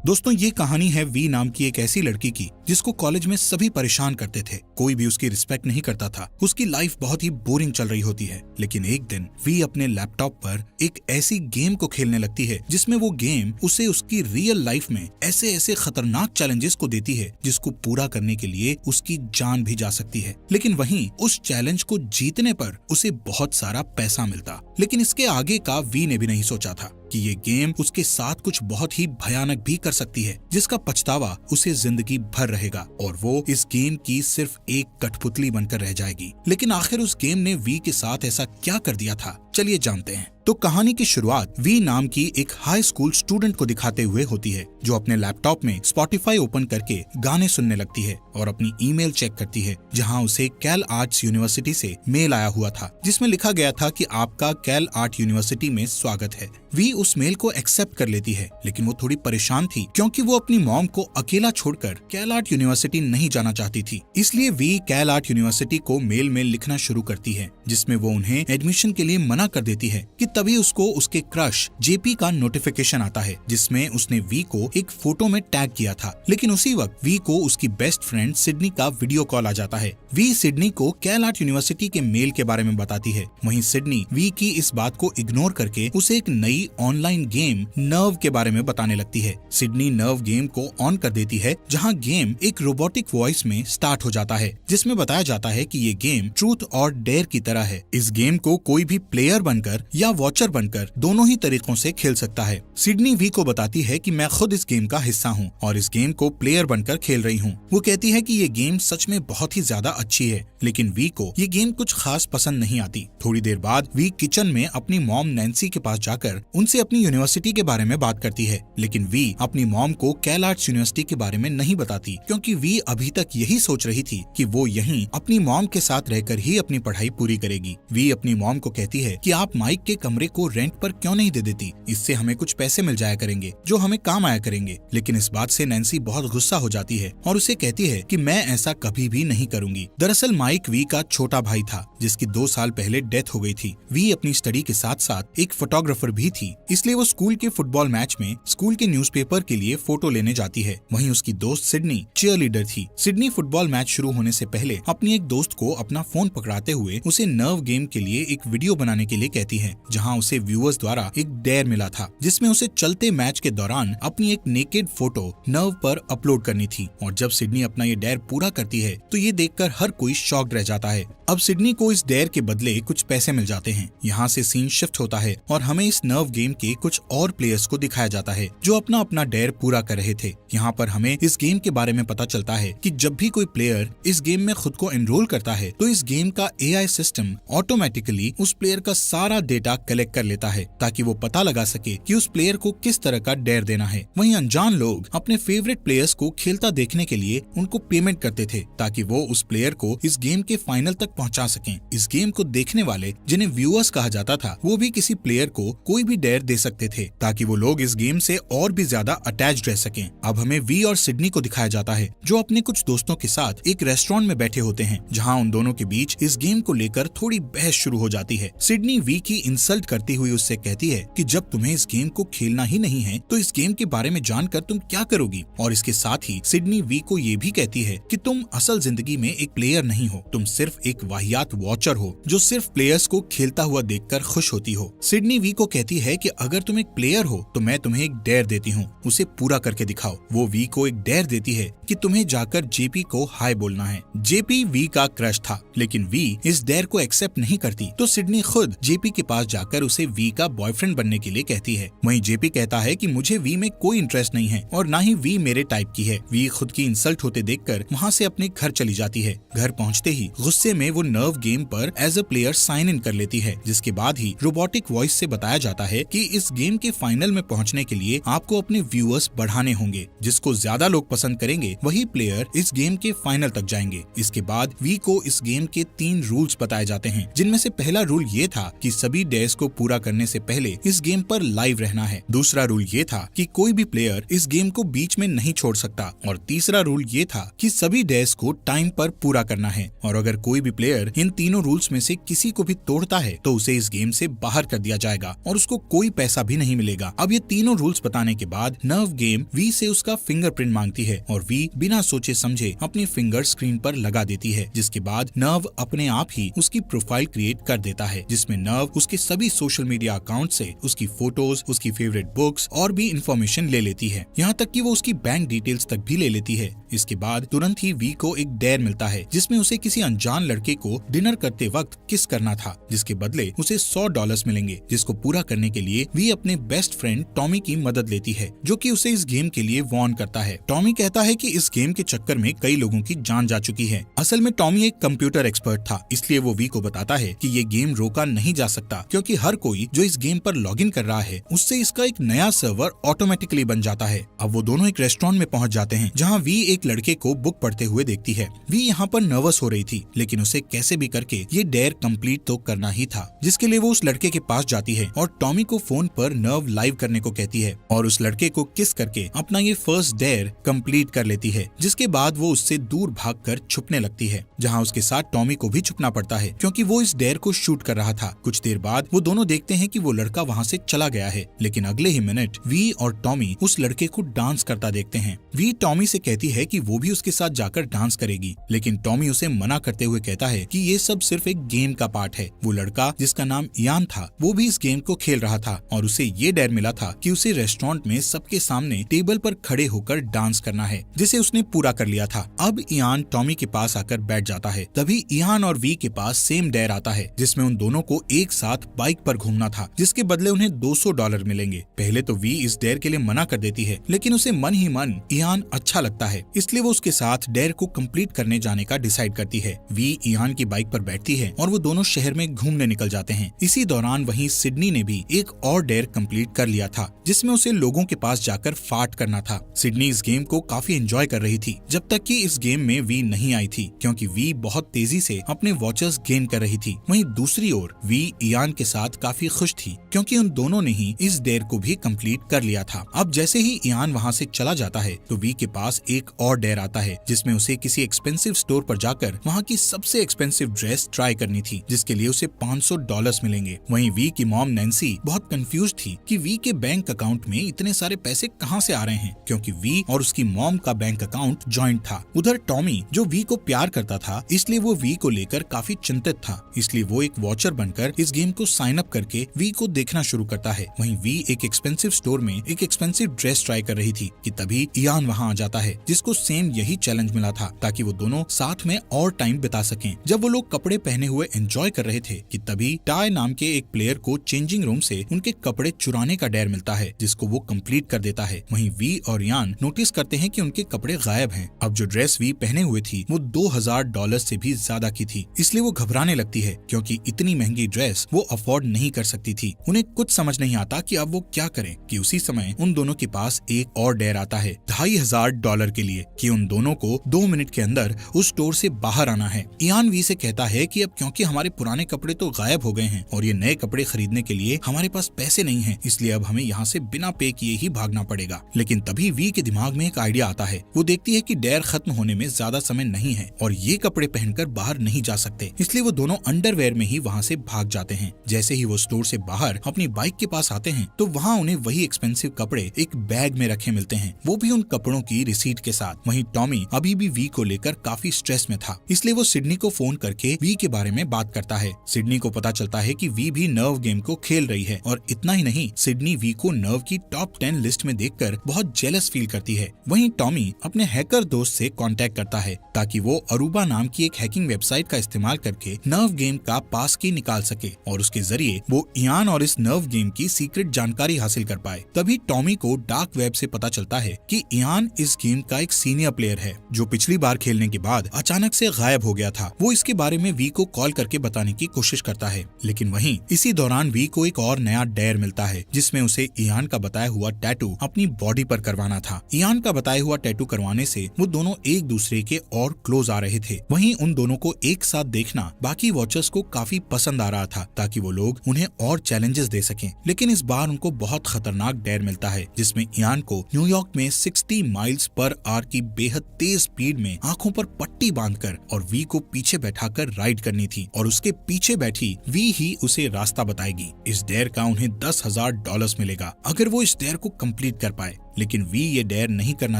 दोस्तों, ये कहानी है वी नाम की एक ऐसी लड़की की जिसको कॉलेज में सभी परेशान करते थे। कोई भी उसकी रिस्पेक्ट नहीं करता था। उसकी लाइफ बहुत ही बोरिंग चल रही होती है। लेकिन एक दिन वी अपने लैपटॉप पर एक ऐसी गेम को खेलने लगती है जिसमें वो गेम उसे उसकी रियल लाइफ में ऐसे ऐसे खतरनाक चैलेंजेस को देती है जिसको पूरा करने के लिए उसकी जान भी जा सकती है। लेकिन वहीं उस चैलेंज को जीतने पर उसे बहुत सारा पैसा मिलता। लेकिन इसके आगे का वी ने भी नहीं सोचा था कि ये गेम उसके साथ कुछ बहुत ही भयानक भी कर सकती है, जिसका पछतावा उसे जिंदगी भर रहेगा और वो इस गेम की सिर्फ एक कठपुतली बनकर रह जाएगी। लेकिन आखिर उस गेम ने वी के साथ ऐसा क्या कर दिया था, चलिए जानते हैं। तो कहानी की शुरुआत वी नाम की एक हाई स्कूल स्टूडेंट को दिखाते हुए होती है, जो अपने लैपटॉप में स्पॉटिफाई ओपन करके गाने सुनने लगती है और अपनी ईमेल चेक करती है, जहां उसे कैल आर्ट्स यूनिवर्सिटी से मेल आया हुआ था जिसमें लिखा गया था कि आपका कैल आर्ट यूनिवर्सिटी में स्वागत है। वी उस मेल को एक्सेप्ट कर लेती है, लेकिन वो थोड़ी परेशान थी क्योंकि वो अपनी मॉम को अकेला छोड़कर कैल आर्ट यूनिवर्सिटी नहीं जाना चाहती थी। इसलिए वी कैल आर्ट यूनिवर्सिटी को मेल में लिखना शुरू करती है, जिसमें वो उन्हें एडमिशन के लिए मना कर देती है कि तभी उसको उसके क्रश जेपी का नोटिफिकेशन आता है, जिसमें उसने वी को एक फोटो में टैग किया था। लेकिन उसी वक्त वी को उसकी बेस्ट फ्रेंड सिडनी का वीडियो कॉल आ जाता है। वी सिडनी को कैल आर्ट यूनिवर्सिटी के मेल के बारे में बताती है। वहीं सिडनी वी की इस बात को इग्नोर करके उसे एक नई ऑनलाइन गेम नर्व के बारे में बताने लगती है। सिडनी नर्व गेम को ऑन कर देती है, जहां गेम एक रोबोटिक वॉइस में स्टार्ट हो जाता है, जिसमें बताया जाता है कि ये गेम ट्रूथ और डेयर की तरह है। इस गेम को कोई भी प्लेयर बनकर या वॉचर बनकर दोनों ही तरीकों से खेल सकता है। सिडनी वी को बताती है कि मैं खुद इस गेम का हिस्सा हूँ और इस गेम को प्लेयर बनकर खेल रही हूँ। वो कहती है कि ये गेम सच में बहुत ही ज्यादा अच्छी है, लेकिन वी को ये गेम कुछ खास पसंद नहीं आती। थोड़ी देर बाद वी किचन में अपनी मॉम नैन्सी के पास जाकर उनसे अपनी यूनिवर्सिटी के बारे में बात करती है। लेकिन वी अपनी मॉम को कैल आर्ट्स यूनिवर्सिटी के बारे में नहीं बताती, क्योंकि वी अभी तक यही सोच रही थी कि वो यहीं अपनी मॉम के साथ रहकर ही अपनी पढ़ाई पूरी करेगी। वी अपनी मॉम को कहती है कि आप माइक के कमरे को रेंट पर क्यों नहीं दे देती, इससे हमें कुछ पैसे मिल जाया करेंगे जो हमें काम आया करेंगे। लेकिन इस बात से नैन्सी बहुत गुस्सा हो जाती है और उसे कहती है कि मैं ऐसा कभी भी नहीं करूंगी। दरअसल माइक वी का छोटा भाई था, जिसकी 2 साल पहले डेथ हो गई थी। वी अपनी स्टडी के साथ साथ एक फोटोग्राफर भी थी, इसलिए वो स्कूल के फुटबॉल मैच में स्कूल के न्यूज़पेपर के लिए फोटो लेने जाती है। वहीं उसकी दोस्त सिडनी चीयर लीडर थी। सिडनी फुटबॉल मैच शुरू होने से पहले अपनी एक दोस्त को अपना फोन पकड़ाते हुए उसे नर्व गेम के लिए एक वीडियो बनाने के लिए कहती है, जहां उसे व्यूअर्स द्वारा एक डेयर मिला था, जिसमें उसे चलते मैच के दौरान अपनी एक नेकेड फोटो नर्व पर अपलोड करनी थी। और जब सिडनी अपना ये डेयर पूरा करती है तो ये देखकर हर कोई शॉक्ड रह जाता है। अब सिडनी को इस डेयर के बदले कुछ पैसे मिल जाते हैं। यहाँ से सीन शिफ्ट होता है और हमें इस नर्व गेम के कुछ और प्लेयर्स को दिखाया जाता है जो अपना अपना डेयर पूरा कर रहे थे। यहाँ पर हमें इस गेम के बारे में पता चलता है कि जब भी कोई प्लेयर इस गेम में खुद को एनरोल करता है तो इस गेम का एआई सिस्टम ऑटोमेटिकली उस प्लेयर का सारा डेटा कलेक्ट कर लेता है, ताकि वो पता लगा सके कि उस प्लेयर को किस तरह का डेयर देना है। वहीं अनजान लोग अपने फेवरेट प्लेयर्स को खेलता देखने के लिए उनको पेमेंट करते थे, ताकि वो उस प्लेयर को इस गेम के फाइनल तक पहुंचा सकें। इस गेम को देखने वाले, जिन्हें व्यूअर्स कहा जाता था, वो भी किसी प्लेयर को कोई भी डेयर दे सकते थे, ताकि वो लोग इस गेम से और भी ज्यादा अटैच्ड रह सकें। अब हमें वी और सिडनी को दिखाया जाता है, जो अपने कुछ दोस्तों के साथ एक रेस्टोरेंट में बैठे होते हैं, जहां उन दोनों के बीच इस गेम को लेकर थोड़ी बहस शुरू हो जाती है। सिडनी वी की इंसल्ट करती हुई उससे कहती है कि जब तुम्हें इस गेम को खेलना ही नहीं है तो इस गेम के बारे में जानकर तुम क्या करोगी। और इसके साथ ही सिडनी वी को ये भी कहती है कि तुम असल जिंदगी में एक प्लेयर नहीं हो, तुम सिर्फ एक वाहियात वॉचर हो जो सिर्फ प्लेयर्स को खेलता हुआ देखकर खुश होती हो। सिडनी वी को कहती है कि अगर तुम एक प्लेयर हो तो मैं तुम्हें एक डेयर देती हूँ, उसे पूरा करके दिखाओ। वो वी को एक डेयर देती है कि तुम्हें जाकर जेपी को हाय बोलना है। जेपी वी का क्रश था, लेकिन वी इस डेयर को एक्सेप्ट नहीं करती, तो सिडनी खुद जेपी के पास जाकर उसे वी का बॉयफ्रेंड बनने के लिए कहती है। वहीं जेपी कहता है कि मुझे वी में कोई इंटरेस्ट नहीं है और ना ही वी मेरे टाइप की है। वी खुद की इंसल्ट होते देखकर वहाँ से अपने घर चली जाती है। घर पहुँचते ही गुस्से में वो नर्व गेम पर as a player sign in कर लेती है, जिसके बाद ही रोबोटिक वॉइस से बताया जाता है कि इस गेम के फाइनल में पहुँचने के लिए आपको अपने व्यूअर्स बढ़ाने होंगे। जिसको ज्यादा लोग पसंद करेंगे वही प्लेयर इस गेम के फाइनल तक जाएंगे। इसके बाद वी को इस गेम के 3 रूल्स बताए जाते हैं, जिनमें से पहला रूल ये था था कि सभी डेयर्स को पूरा करने से पहले इस गेम पर लाइव रहना है। दूसरा रूल ये था कि कोई भी प्लेयर इस गेम को बीच में नहीं छोड़ सकता और तीसरा रूल ये था कि सभी डेयर्स को टाइम पर पूरा करना है और अगर कोई भी प्लेयर इन तीनों रूल्स में से किसी को भी तोड़ता है तो उसे इस गेम से बाहर कर दिया जाएगा और उसको कोई पैसा भी नहीं मिलेगा। अब ये तीनों रूल्स बताने के बाद नर्व गेम वी से उसका फिंगरप्रिंट मांगती है और वी बिना सोचे समझे अपनी फिंगर स्क्रीन पर लगा देती है, जिसके बाद नर्व अपने आप ही उसकी प्रोफाइल क्रिएट कर देता है जिसमें नर्व उसके सभी सोशल मीडिया अकाउंट से उसकी फोटोज, उसकी फेवरेट बुक्स और भी इंफॉर्मेशन ले लेती है, यहाँ तक कि वो उसकी बैंक डिटेल्स तक भी ले लेती है। इसके बाद तुरंत ही वी को एक डेयर मिलता है जिसमें उसे किसी अनजान लड़के को डिनर करते वक्त किस करना था, जिसके बदले उसे $100 मिलेंगे, जिसको पूरा करने के लिए वी अपने बेस्ट फ्रेंड टॉमी की मदद लेती है जो कि उसे इस गेम के लिए वार्न करता है। टॉमी कहता है कि इस गेम के चक्कर में कई लोगों की जान जा चुकी है। असल में टॉमी एक कंप्यूटर एक्सपर्ट था, इसलिए वो वी को बताता है कि ये गेम रोका नहीं जा सकता क्योंकि हर कोई जो इस गेम पर लॉगिन कर रहा है उससे इसका एक नया सर्वर ऑटोमेटिकली बन जाता है। अब वो दोनों एक रेस्टोरेंट में पहुंच जाते हैं जहाँ वी एक लड़के को बुक पढ़ते हुए देखती है। वी यहाँ पर नर्वस हो रही थी लेकिन उसे कैसे भी करके ये डेयर कंप्लीट तो करना ही था, जिसके लिए वो उस लड़के के पास जाती है और टॉमी को फोन पर नर्व लाइव करने को कहती है और उस लड़के को किस करके अपना ये फर्स्ट डेयर कंप्लीट कर लेती है, जिसके बाद वो उससे दूर भागकर छुपने लगती है जहाँ उसके साथ टॉमी को भी छुपना पड़ता है क्योंकि वो इस डेयर को शूट कर रहा था। कुछ देर बाद वो दोनों देखते हैं कि वो लड़का वहाँ से चला गया है, लेकिन अगले ही मिनट वी और टॉमी उस लड़के को डांस करता देखते हैं। वी टॉमी से कहती है कि वो भी उसके साथ जाकर डांस करेगी, लेकिन टॉमी उसे मना करते हुए कहता है कि ये सब सिर्फ एक गेम का पार्ट है। वो लड़का जिसका नाम इयान था वो भी इस गेम को खेल रहा था और उसे ये डेयर मिला था कि उसे रेस्टोरेंट में सबके सामने टेबल पर खड़े होकर डांस करना है, जिसे उसने पूरा कर लिया था। अब इयान टॉमी के पास आकर बैठ जाता है, तभी इयान और वी के पास सेम डेयर आता है जिसमें उन दोनों को एक साथ बाइक पर घूमना था, जिसके बदले उन्हें $200 मिलेंगे। पहले तो वी इस डेयर के लिए मना कर देती है, लेकिन उसे मन ही मन इयान अच्छा लगता है, इसलिए वो उसके साथ डेयर को कंप्लीट करने जाने का डिसाइड करती है। वी इयान की बाइक पर बैठती है और वो दोनों शहर में घूमने निकल जाते हैं। इसी दौरान वहीं सिडनी ने भी एक और डेयर कंप्लीट कर लिया था जिसमें उसे लोगों के पास जाकर फाट करना था। सिडनी इस गेम को काफी एंजॉय कर रही थी जब तक कि इस गेम में वी नहीं आई थी, क्योंकि वी बहुत तेजी से अपने वॉचर्स गेन कर रही थी। वहीं दूसरी ओर वी इयान के साथ काफी खुश थी क्योंकि उन दोनों ने ही इस डेयर को भी कंप्लीट कर लिया था। अब जैसे ही इयान वहाँ से चला जाता है तो वी के पास एक और डेयर आता है जिसमें उसे किसी एक्सपेंसिव स्टोर पर जाकर वहाँ की सबसे एक्सपेंसिव ड्रेस ट्राई करनी थी, जिसके लिए उसे $500 मिलेंगे। वहीं वी की मॉम नैन्सी बहुत कंफ्यूज थी कि वी के बैंक अकाउंट में इतने सारे पैसे कहाँ से आ रहे हैं, क्योंकि वी और उसकी मॉम का बैंक अकाउंट जॉइंट था। उधर टॉमी जो वी को प्यार करता था इसलिए वो वी को लेकर काफी चिंतित था, इसलिए वो एक वॉचर बनकर इस गेम को साइन अप करके वी को देखना शुरू करता है। वहीं वी एक एक्सपेंसिव स्टोर में एक एक्सपेंसिव ड्रेस ट्राई कर रही थी कि तभी इयान वहाँ आ जाता है जिसको सेम यही चैलेंज मिला था ताकि वो दोनों साथ में और टाइम बिता सकें। जब वो लोग कपड़े पहने हुए एंजॉय कर रहे थे कि तभी टाई नाम के एक प्लेयर को चेंजिंग रूम से उनके कपड़े चुराने का डेयर मिलता है जिसको वो कंप्लीट कर देता है। वहीं वी और यान नोटिस करते हैं कि उनके कपड़े गायब हैं। अब जो ड्रेस वी पहने हुए थी वो $2000 से भी ज्यादा की थी, इसलिए वो घबराने लगती है क्योंकि इतनी महंगी ड्रेस वो अफोर्ड नहीं कर सकती थी। उन्हें कुछ समझ नहीं आता कि अब वो क्या करें कि उसी समय उन दोनों के पास एक और डेयर आता है $2500 के लिए कि उन दोनों को 2 मिनट के अंदर उस स्टोर से बाहर आना है। इयान वी से कहता है कि अब क्योंकि हमारे पुराने कपड़े तो गायब हो गए हैं और ये नए कपड़े खरीदने के लिए हमारे पास पैसे नहीं हैं, इसलिए अब हमें यहाँ से बिना पे किए ही भागना पड़ेगा। लेकिन तभी वी के दिमाग में एक आइडिया आता है। वो देखती है कि डेयर खत्म होने में ज्यादा समय नहीं है और ये कपड़े पहनकर बाहर नहीं जा सकते, इसलिए वो दोनों अंडरवेयर में ही वहाँ से भाग जाते हैं। जैसे ही वो स्टोर से बाहर अपनी बाइक के पास आते हैं तो वहाँ उन्हें वही एक्सपेंसिव कपड़े एक बैग में रखे मिलते हैं, वो भी उन कपड़ों की रिसीट के साथ। वहीं टॉमी अभी भी वी को लेकर काफी स्ट्रेस में था, इसलिए वो सिडनी को फोन करके वी के बारे में बात करता है। सिडनी को पता चलता है कि वी भी नर्व गेम को खेल रही है और इतना ही नहीं, सिडनी वी को नर्व की टॉप 10 लिस्ट में देखकर बहुत जेलस फील करती है। वहीं टॉमी अपने हैकर दोस्त से कांटेक्ट करता है ताकि वो अरूबा नाम की एक हैकिंग वेबसाइट का इस्तेमाल करके नर्व गेम का पास की निकाल सके और उसके जरिए वो इयान और इस नर्व गेम की सीक्रेट जानकारी हासिल कर पाए। तभी टॉमी को डार्क वेब से पता चलता है कि इयान इस गेम का एक सीनियर प्लेयर है जो पिछली बार खेलने के बाद अचानक से गायब हो गया था। वो इसके बारे में वी को कॉल करके बताने की कोशिश करता है, लेकिन वहीं इसी दौरान वी को एक और नया डेयर मिलता है जिसमें उसे इयान का बताया हुआ टैटू अपनी बॉडी पर करवाना था। इयान का बताया हुआ टैटू करवाने से वो दोनों एक दूसरे के और क्लोज आ रहे थे। वहीं उन दोनों को एक साथ देखना बाकी वॉचर्स को काफी पसंद आ रहा था ताकि वो लोग उन्हें और चैलेंजेस दे सकें। लेकिन इस बार उनको बहुत खतरनाक डेयर मिलता है जिसमें इयान को न्यूयॉर्क में 60 माइल्स पर आवर की बेहद तेज स्पीड में आंखों पर पट्टी बांधकर और वी को पीछे बैठाकर राइड करनी थी और उसके पीछे बैठी वी ही उसे रास्ता बताएगी। इस डेयर का उन्हें $10,000 मिलेगा अगर वो इस डेयर को कंप्लीट कर पाए। लेकिन वी ये डेयर नहीं करना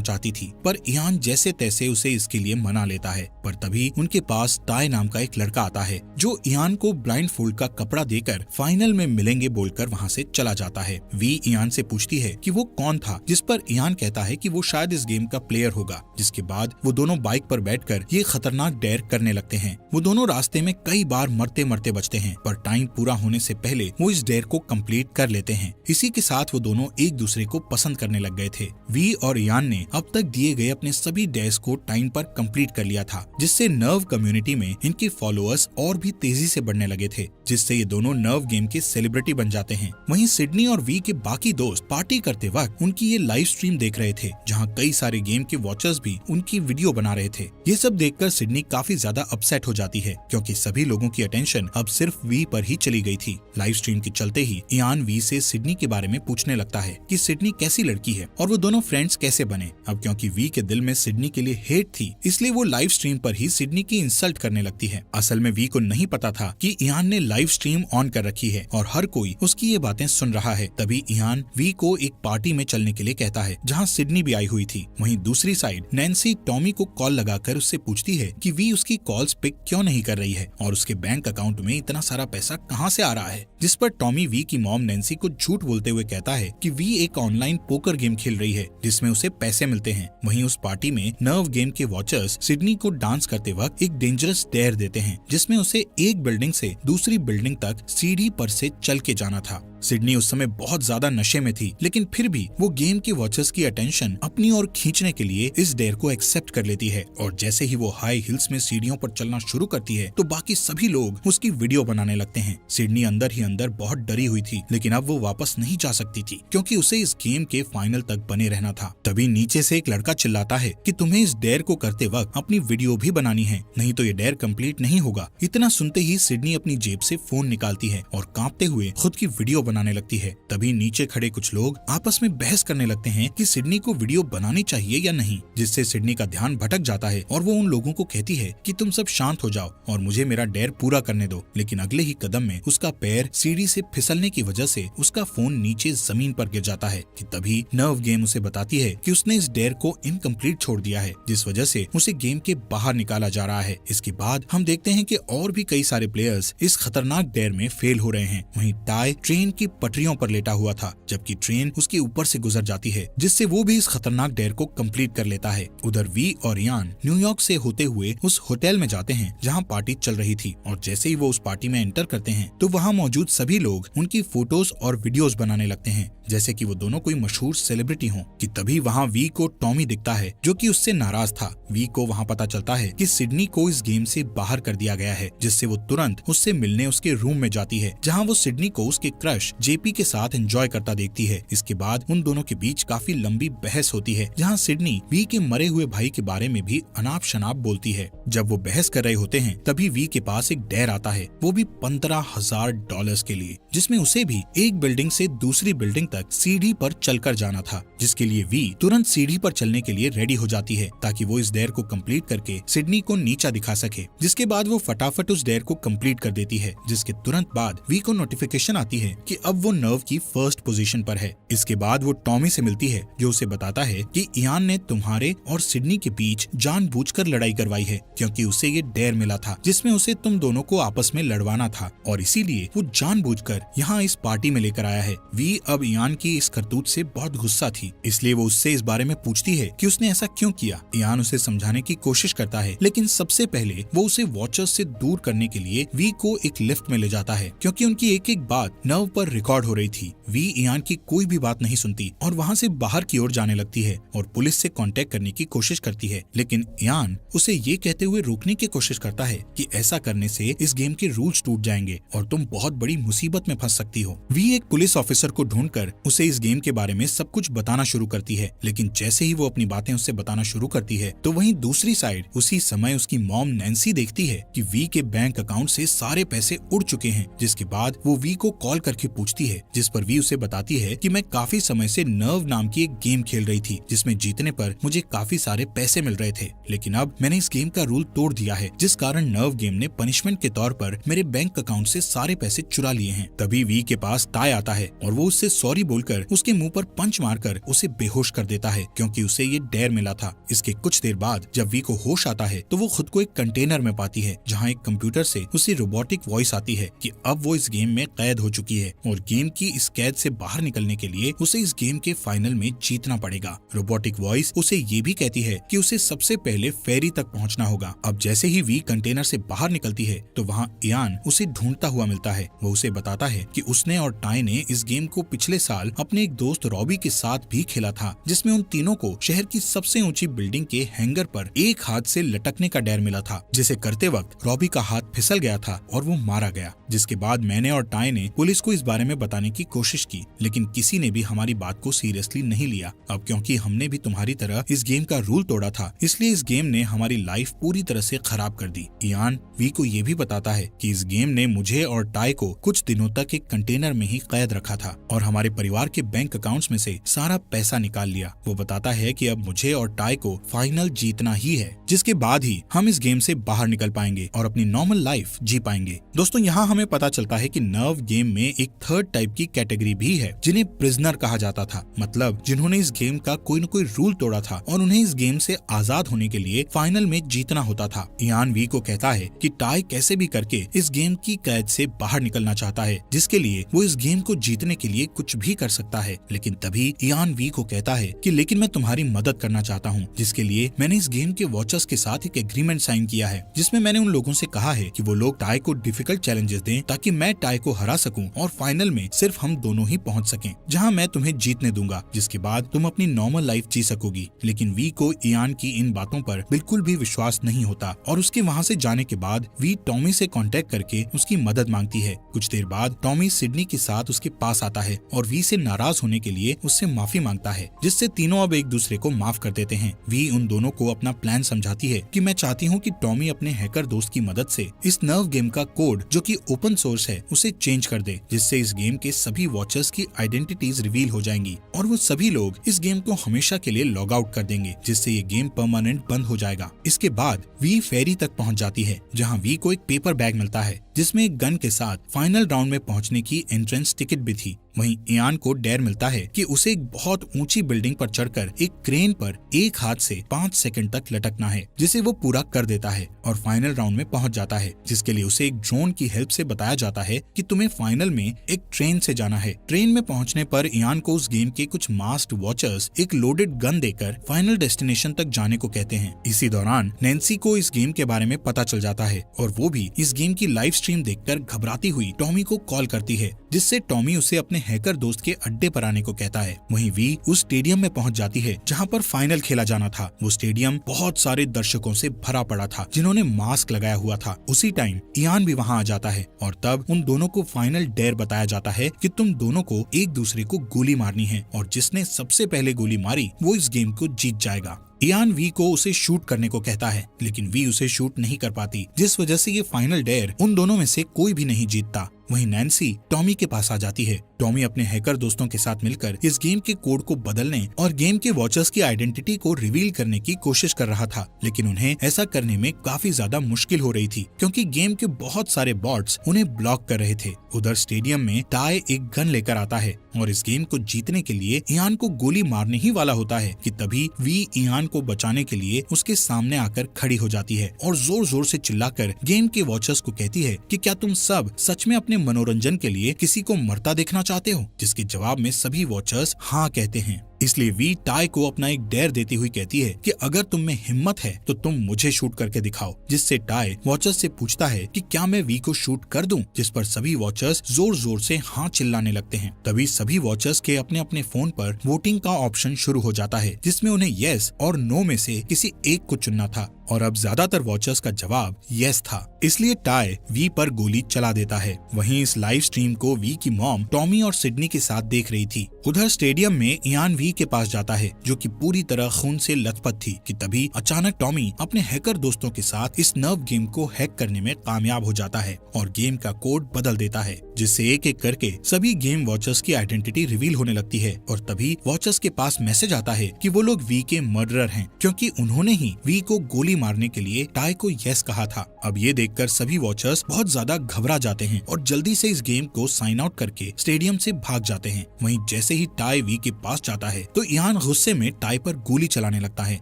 चाहती थी, पर इयान जैसे तैसे उसे इसके लिए मना लेता है। पर तभी उनके पास टाई नाम का एक लड़का आता है जो इयान को ब्लाइंड फोल्ड का कपड़ा देकर फाइनल में मिलेंगे बोलकर वहाँ से चला जाता है। वी इयान से पूछती है कि वो कौन था, जिस पर इयान कहता है कि वो शायद इस गेम का प्लेयर होगा। जिसके बाद वो दोनों बाइक पर बैठकर ये खतरनाक डेयर करने लगते हैं। वो दोनों रास्ते में कई बार मरते मरते बचते हैं, पर टाइम पूरा होने से पहले वो इस डेयर को कंप्लीट कर लेते हैं। इसी के साथ वो दोनों एक दूसरे को पसंद करने लग गए थे। वी और इयान ने अब तक दिए गए अपने सभी डेयर्स को टाइम पर कंप्लीट कर लिया था, जिससे नर्व कम्युनिटी में इनके फॉलोअर्स और भी तेजी से बढ़ने लगे थे, जिससे ये दोनों नर्व गेम के सेलिब्रिटी बन जाते हैं। वहीं सिडनी और वी के बाकी दोस्त पार्टी करते वक्त उनकी ये लाइव स्ट्रीम देख रहे थे, जहां कई सारे गेम के वॉचर्स भी उनकी वीडियो बना रहे थे। ये सब देखकर सिडनी काफी ज्यादा अपसेट हो जाती है, क्योंकि सभी लोगों की अटेंशन अब सिर्फ वी पर ही चली गई थी। लाइव स्ट्रीम के चलते ही इयान वी से सिडनी के बारे में पूछने लगता है कि सिडनी कैसी लड़की है और वो दोनों फ्रेंड्स कैसे बने। अब क्योंकि वी के दिल में सिडनी के लिए हेट थी, इसलिए वो लाइव स्ट्रीम पर ही सिडनी की इंसल्ट करने लगती है। असल में वी को नहीं पता था कि इयान ने लाइव स्ट्रीम ऑन कर रखी है और हर कोई उसकी ये बातें सुन रहा है। तभी इयान वी को एक पार्टी में चलने के लिए कहता है जहां सिडनी भी आई हुई थी। वहीं दूसरी साइड नैन्सी टॉमी को कॉल लगाकर उससे पूछती है कि वी उसकी कॉल्स पिक क्यों नहीं कर रही है और उसके बैंक अकाउंट में इतना सारा पैसा कहां से आ रहा है। जिस पर टॉमी वी की मॉम नैन्सी को झूठ बोलते हुए कहता है कि वी एक ऑनलाइन पोकर गेम खेल रही है जिसमें उसे पैसे मिलते हैं। वहीं उस पार्टी में नर्व गेम के वॉचर्स सिडनी को डांस करते वक्त एक डेंजरस डेयर देते हैं, जिसमें उसे एक बिल्डिंग से दूसरी बिल्डिंग तक सीढ़ी पर से चल के जाना था। सिडनी उस समय बहुत ज्यादा नशे में थी, लेकिन फिर भी वो गेम के वॉचर्स की अटेंशन अपनी ओर खींचने के लिए इस डेयर को एक्सेप्ट कर लेती है और जैसे ही वो हाई हिल्स में सीढ़ियों पर चलना शुरू करती है तो बाकी सभी लोग उसकी वीडियो बनाने लगते हैं। सिडनी अंदर ही अंदर बहुत डरी हुई थी, लेकिन अब वो वापस नहीं जा सकती थी क्योंकि उसे इस गेम के फाइनल तक बने रहना था। तभी नीचे से एक लड़का चिल्लाता है कि तुम्हें इस डेयर को करते वक्त अपनी वीडियो भी बनानी है, नहीं तो ये डेयर कंप्लीट नहीं होगा। इतना सुनते ही सिडनी अपनी जेब से फोन निकालती है और कांपते हुए खुद की वीडियो बनाने लगती है। तभी नीचे खड़े कुछ लोग आपस में बहस करने लगते हैं कि सिडनी को वीडियो बनानी चाहिए या नहीं, जिससे सिडनी का ध्यान भटक जाता है और वो उन लोगों को कहती है कि तुम सब शांत हो जाओ और मुझे मेरा डेयर पूरा करने दो। लेकिन अगले ही कदम में उसका पैर सीढ़ी से फिसलने की वजह से उसका फोन नीचे जमीन पर गिर जाता है कि तभी नर्व गेम उसे बताती है कि उसने इस डेयर को इनकम्प्लीट छोड़ दिया है, जिस वजह से उसे गेम के बाहर निकाला जा रहा है। इसके बाद हम देखते हैं कि और भी कई सारे प्लेयर्स इस खतरनाक डेयर में फेल हो रहे हैं। वहीं टाई ट्रेन की पटरियों पर लेटा हुआ था, जबकि ट्रेन उसके ऊपर से गुजर जाती है, जिससे वो भी इस खतरनाक डेयर को कंप्लीट कर लेता है। उधर वी और इयान न्यूयॉर्क से होते हुए उस होटल में जाते हैं जहां पार्टी चल रही थी और जैसे ही वो उस पार्टी में एंटर करते हैं तो वहां मौजूद सभी लोग उनकी फोटोज और वीडियोस बनाने लगते हैं जैसे कि वो दोनों कोई मशहूर सेलिब्रिटी हों। कि तभी वहां वी को टॉमी दिखता है जो कि उससे नाराज था। वी को वहां पता चलता है कि सिडनी को इस गेम से बाहर कर दिया गया है, जिससे वो तुरंत उससे मिलने उसके रूम में जाती है जहां वो सिडनी को उसके क्रश जेपी के साथ एंजॉय करता देखती है। इसके बाद उन दोनों के बीच काफी लंबी बहस होती है जहां सिडनी वी के मरे हुए भाई के बारे में भी अनाप शनाप बोलती है। जब वो बहस कर रहे होते हैं तभी वी के पास एक डेयर आता है, वो भी $15,000 के लिए, जिसमें उसे भी एक बिल्डिंग से दूसरी बिल्डिंग तक सीढ़ी पर चलकर जाना था, जिसके लिए वी तुरंत सीढ़ी पर चलने के लिए रेडी हो जाती है ताकि वो इस डेयर को कंप्लीट करके सिडनी को नीचा दिखा सके। जिसके बाद वो फटाफट उस डेयर को कंप्लीट कर देती है, जिसके तुरंत बाद वी को नोटिफिकेशन आती है कि अब वो नर्व की फर्स्ट पोजीशन पर है। इसके बाद वो टॉमी से मिलती है जो उसे बताता है कि इयान ने तुम्हारे और सिडनी के बीच जानबूझकर लड़ाई करवाई है क्योंकि उसे ये डेयर मिला था जिसमें उसे तुम दोनों को आपस में लड़वाना था और इसीलिए वो जानबूझकर यहाँ इस पार्टी में लेकर आया है। वी अब इयान की इस करतूत से बहुत गुस्सा थी, इसलिए वो उससे इस बारे में पूछती है कि उसने ऐसा क्यों किया। इयान उसे समझाने की कोशिश करता है, लेकिन सबसे पहले वो उसे वॉचर्स से दूर करने के लिए वी को एक लिफ्ट में ले जाता है क्योंकि उनकी एक एक बात नर्व पर पर रिकॉर्ड हो रही थी। वी इयान की कोई भी बात नहीं सुनती और वहाँ से बाहर की ओर जाने लगती है और पुलिस से कांटेक्ट करने की कोशिश करती है, लेकिन इयान उसे ये कहते हुए रोकने की कोशिश करता है कि ऐसा करने से इस गेम के रूल्स टूट जाएंगे और तुम बहुत बड़ी मुसीबत में फंस सकती हो। वी एक पुलिस ऑफिसर को ढूंढकर उसे इस गेम के बारे में सब कुछ बताना शुरू करती है, लेकिन जैसे ही वो अपनी बातें उससे बताना शुरू करती है तो वहीं दूसरी साइड उसी समय उसकी मॉम नैन्सी देखती है कि वी के बैंक अकाउंट से सारे पैसे उड़ चुके हैं, जिसके बाद वो वी को कॉल करके पूछती है, जिस पर वी उसे बताती है कि मैं काफी समय से नर्व नाम की एक गेम खेल रही थी जिसमें जीतने पर मुझे काफी सारे पैसे मिल रहे थे, लेकिन अब मैंने इस गेम का रूल तोड़ दिया है, जिस कारण नर्व गेम ने पनिशमेंट के तौर पर मेरे बैंक अकाउंट से सारे पैसे चुरा लिए हैं। तभी वी के पास टाई आता है और वो उससे सॉरी बोलकर उसके मुंह पर पंच मारकर उसे बेहोश कर देता है, क्योंकि उसे ये डेयर मिला था। इसके कुछ देर बाद जब वी को होश आता है तो वो खुद को एक कंटेनर में पाती है जहाँ एक कंप्यूटर से उसे रोबोटिक वॉइस आती है कि अब वो इस गेम में कैद हो चुकी है और गेम की इस कैद से बाहर निकलने के लिए उसे इस गेम के फाइनल में जीतना पड़ेगा। रोबोटिक वॉइस उसे ये भी कहती है कि उसे सबसे पहले फेरी तक पहुंचना होगा। अब जैसे ही वी कंटेनर से बाहर निकलती है तो वहाँ इयान उसे ढूंढता हुआ मिलता है। वो उसे बताता है कि उसने और टाई ने इस गेम को पिछले साल अपने एक दोस्त रॉबी के साथ भी खेला था, जिसमें उन तीनों को शहर की सबसे ऊंची बिल्डिंग के हैंगर पर एक हाथ से लटकने का डर मिला था, जिसे करते वक्त रॉबी का हाथ फिसल गया था और वो मारा गया। जिसके बाद मैंने और टाई ने पुलिस को इस बारे में बताने की कोशिश की, लेकिन किसी ने भी हमारी बात को सीरियसली नहीं लिया। अब क्योंकि हमने भी तुम्हारी तरह इस गेम का रूल तोड़ा था, इसलिए इस गेम ने हमारी लाइफ पूरी तरह से खराब कर दी। इयान वी को ये भी बताता है कि इस गेम ने मुझे और टाई को कुछ दिनों तक एक कंटेनर में ही कैद रखा था और हमारे परिवार के बैंक अकाउंट्स में से सारा पैसा निकाल लिया। वो बताता है कि अब मुझे और टाई को फाइनल जीतना ही है, जिसके बाद ही हम इस गेम से बाहर निकल पाएंगे और अपनी नॉर्मल लाइफ जी पाएंगे। दोस्तों, यहाँ हमें पता चलता है कि नर्व गेम में एक थर्ड टाइप की कैटेगरी भी है जिन्हें प्रिजनर कहा जाता था, मतलब जिन्होंने इस गेम का कोई न कोई रूल तोड़ा था और उन्हें इस गेम से आजाद होने के लिए फाइनल में जीतना होता था। इयान वी को कहता है कि टाई कैसे भी करके इस गेम की कैद से बाहर निकलना चाहता है, जिसके लिए वो इस गेम को जीतने के लिए कुछ भी कर सकता है। लेकिन तभी इयान वी को कहता है कि लेकिन मैं तुम्हारी मदद करना चाहता हूँ, जिसके लिए मैंने इस गेम के वॉचर्स के साथ एक एग्रीमेंट साइन किया है, जिसमें मैंने उन लोगों से कहा है कि वो लोग टाई को डिफिकल्ट चैलेंजेस दें ताकि मैं टाई को हरा सकूं और फाइनल में सिर्फ हम दोनों ही पहुंच सकें, जहां मैं तुम्हें जीतने दूंगा, जिसके बाद तुम अपनी नॉर्मल लाइफ जी सकोगी। लेकिन वी को इयान की इन बातों पर बिल्कुल भी विश्वास नहीं होता और उसके वहां से जाने के बाद वी टॉमी से कांटेक्ट करके उसकी मदद मांगती है। कुछ देर बाद टॉमी सिडनी के साथ उसके पास आता है और वी से नाराज होने के लिए उससे माफी मांगता है, जिससे तीनों अब एक दूसरे को माफ कर देते हैं। वी उन दोनों को अपना प्लान समझाती है कि मैं चाहती हूँ कि टॉमी अपने हैकर दोस्त की मदद से इस नर्व गेम का कोड, जो कि ओपन सोर्स है, उसे चेंज कर दे, जिससे इस गेम के सभी वॉचर्स की आइडेंटिटीज रिवील हो जाएंगी और वो सभी लोग इस गेम को हमेशा के लिए लॉग आउट कर देंगे, जिससे ये गेम परमानेंट बंद हो जाएगा। इसके बाद वी फेरी तक पहुंच जाती है, जहां वी को एक पेपर बैग मिलता है जिसमें एक गन के साथ फाइनल राउंड में पहुंचने की एंट्रेंस टिकट भी थी। वहीं इयान को डेयर मिलता है कि उसे एक बहुत ऊंची बिल्डिंग पर चढ़कर एक क्रेन पर एक हाथ से 5 सेकंड तक लटकना है, जिसे वो पूरा कर देता है और फाइनल राउंड में पहुंच जाता है, जिसके लिए उसे एक ड्रोन की हेल्प से बताया जाता है कि तुम्हें फाइनल में एक ट्रेन से जाना है। ट्रेन में पहुंचने पर इयान को उस गेम के कुछ मास्क्ड वॉचर्स एक लोडेड गन देकर फाइनल डेस्टिनेशन तक जाने को कहते हैं। इसी दौरान नैन्सी को इस गेम के बारे में पता चल जाता है और वो भी इस गेम की लाइव स्ट्रीम देखकर घबराती हुई टॉमी को कॉल करती है, जिससे टॉमी उसे अपने हैकर दोस्त के अड्डे पर आने को कहता है। वहीं वी उस स्टेडियम में पहुंच जाती है जहां पर फाइनल खेला जाना था। वो स्टेडियम बहुत सारे दर्शकों से भरा पड़ा था जिन्होंने मास्क लगाया हुआ था। उसी टाइम इयान भी वहां आ जाता है और तब उन दोनों को फाइनल डेयर बताया जाता है कि तुम दोनों को एक दूसरे को गोली मारनी है और जिसने सबसे पहले गोली मारी वो इस गेम को जीत जाएगा। इयान वी को उसे शूट करने को कहता है, लेकिन वी उसे शूट नहीं कर पाती, जिस वजह से ये फाइनल डेयर उन दोनों में से कोई भी नहीं जीतता। वहीं नैन्सी टॉमी के पास आ जाती है। टॉमी अपने हैकर दोस्तों के साथ मिलकर इस गेम के कोड को बदलने और गेम के वॉचर्स की आइडेंटिटी को रिवील करने की कोशिश कर रहा था, लेकिन उन्हें ऐसा करने में काफी ज्यादा मुश्किल हो रही थी क्योंकि गेम के बहुत सारे बॉट्स उन्हें ब्लॉक कर रहे थे। उधर स्टेडियम में टाई एक गन लेकर आता है और इस गेम को जीतने के लिए इयान को गोली मारने ही वाला होता है कि तभी वी इयान को बचाने के लिए उसके सामने आकर खड़ी हो जाती है और जोर जोर से चिल्लाकर गेम के वॉचर्स को कहती है कि क्या तुम सब सच में अपने मनोरंजन के लिए किसी को मरता देखना चाहते हो, जिसके जवाब में सभी वॉचर्स हाँ कहते हैं। इसलिए वी टाई को अपना एक डेयर देती हुई कहती है कि अगर तुम में हिम्मत है तो तुम मुझे शूट करके दिखाओ, जिससे टाई वॉचर्स से पूछता है कि क्या मैं वी को शूट कर दूं, जिस पर सभी वॉचर्स जोर जोर से हाँ चिल्लाने लगते हैं। तभी सभी वॉचर्स के अपने अपने फोन पर वोटिंग का ऑप्शन शुरू हो जाता है, जिसमें उन्हें यस और नो में से किसी एक को चुनना था और अब ज्यादातर वॉचर्स का जवाब यस था। इसलिए टाई वी पर गोली चला देता है। वहीं इस लाइव स्ट्रीम को वी की मॉम टॉमी और सिडनी के साथ देख रही थी। उधर स्टेडियम में इयान वी के पास जाता है, जो कि पूरी तरह खून से लथपथ थी कि तभी अचानक टॉमी अपने हैकर दोस्तों के साथ इस नर्व गेम को हैक करने में कामयाब हो जाता है और गेम का कोड बदल देता है, जिससे एक एक करके सभी गेम वॉचर्स की आइडेंटिटी रिवील होने लगती है। और तभी वॉचर्स के पास मैसेज आता है कि वो लोग वी के मर्डरर हैं, क्योंकि उन्होंने ही वी को गोली मारने के लिए टाई को यस कहा था। अब ये देखकर सभी वॉचर्स बहुत ज्यादा घबरा जाते हैं और जल्दी से इस गेम को साइन आउट करके स्टेडियम से भाग जाते हैं। वहीं जैसे ही टाई वी के पास जाता है तो इयान गुस्से में टाई पर गोली चलाने लगता है,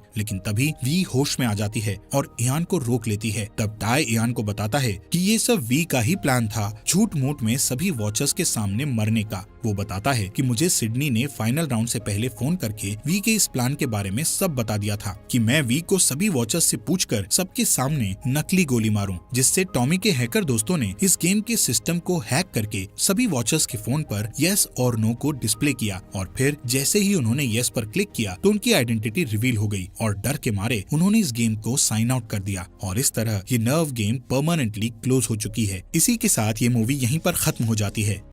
लेकिन तभी वी होश में आ जाती है और इयान को रोक लेती है। तब टाई इयान को बताता है कि ये सब वी का ही प्लान था, झूठ मूठ में सभी वॉचर्स के सामने मरने का। वो बताता है कि मुझे सिडनी ने फाइनल राउंड से पहले फोन करके वी के इस प्लान के बारे में सब बता दिया था कि मैं वी को सभी वॉचर्स से पूछकर सबके सामने नकली गोली मारूं, जिससे टॉमी के हैकर दोस्तों ने इस गेम के सिस्टम को हैक करके सभी वॉचर्स के फोन पर यस और नो को डिस्प्ले किया और फिर जैसे ही उन्होंने यस पर क्लिक किया तो उनकी आइडेंटिटी रिवील हो गई और डर के मारे उन्होंने इस गेम को साइन आउट कर दिया और इस तरह ये नर्व गेम परमानेंटली क्लोज हो चुकी है। इसी के साथ ये मूवी यहीं पर खत्म हो जाती है।